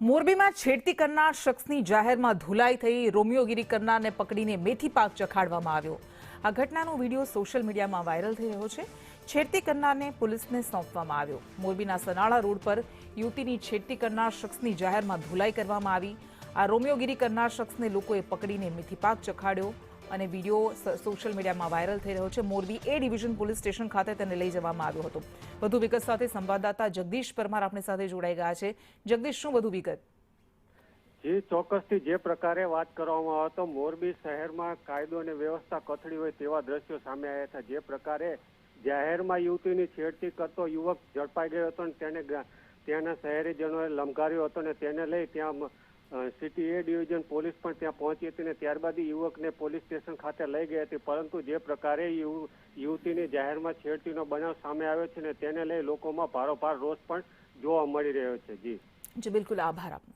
મોરબીમાં છેડતી કરનાર શખ્સની જાહેરમાં ધુલાઈ થઈ રોમિયોગીરી કરનારને પકડીને મેથી પાક ચખાડવામાં આવ્યો। આ ઘટનાનો વિડીયો સોશિયલ મીડિયામાં વાયરલ થઈ રહ્યો છે। છેડતી કરનારને પોલીસને સોંપવામાં આવ્યો। મોરબીના સનાળા રોડ પર યુવતીની છેડતી કરનાર શખ્સની જાહેરમાં ધુલાઈ કરવામાં આવી। આ રોમિયોગીરી કરનાર શખ્સને લોકોએ પકડીને મેથી પાક ચખાડ્યો અને વિડીયો સોશિયલ મીડિયામાં વાયરલ થઈ રહ્યો છે। મોરબી એ ડિવિઝન પોલીસ સ્ટેશન ખાતે તેને લઈ જવામાં આવ્યો હતો। વધુ વિગત સાથે સંવાદદાતા જગદીશ પરમાર આપણી સાથે જોડાઈ ગયા છે। જગદીશ, શું વધુ વિગત? જી, ચોક્કસથી જે પ્રકારે વાત કરવામાં આવે તો મોરબી શહેરમાં કાયદો અને વ્યવસ્થા કથળી હોય તેવા દ્રશ્યો સામે આવ્યા હતા। જે પ્રકારે જાહેરમાં યુવતીની છેડતી કરતો યુવક ઝડપાઈ ગયો હતો અને તેને ત્યાંના શહેરીજનોએ લમકાર્યો હતો અને તેને લઈ ત્યાં સિટી એ ડિવિઝન પોલીસ પણ ત્યાં પહોંચી હતી અને ત્યારબાદ યુવકને પોલીસ સ્ટેશન ખાતે લઈ ગઈ હતી। પરંતુ જે પ્રકારે યુવતીની જાહેરમાં છેડતીનો બનાવ સામે આવ્યો છે ને તેને લઈ લોકોમાં ભારોભાર રોષ પણ જોવા મળી રહ્યો છે। જી, બિલકુલ, આભાર આપનો।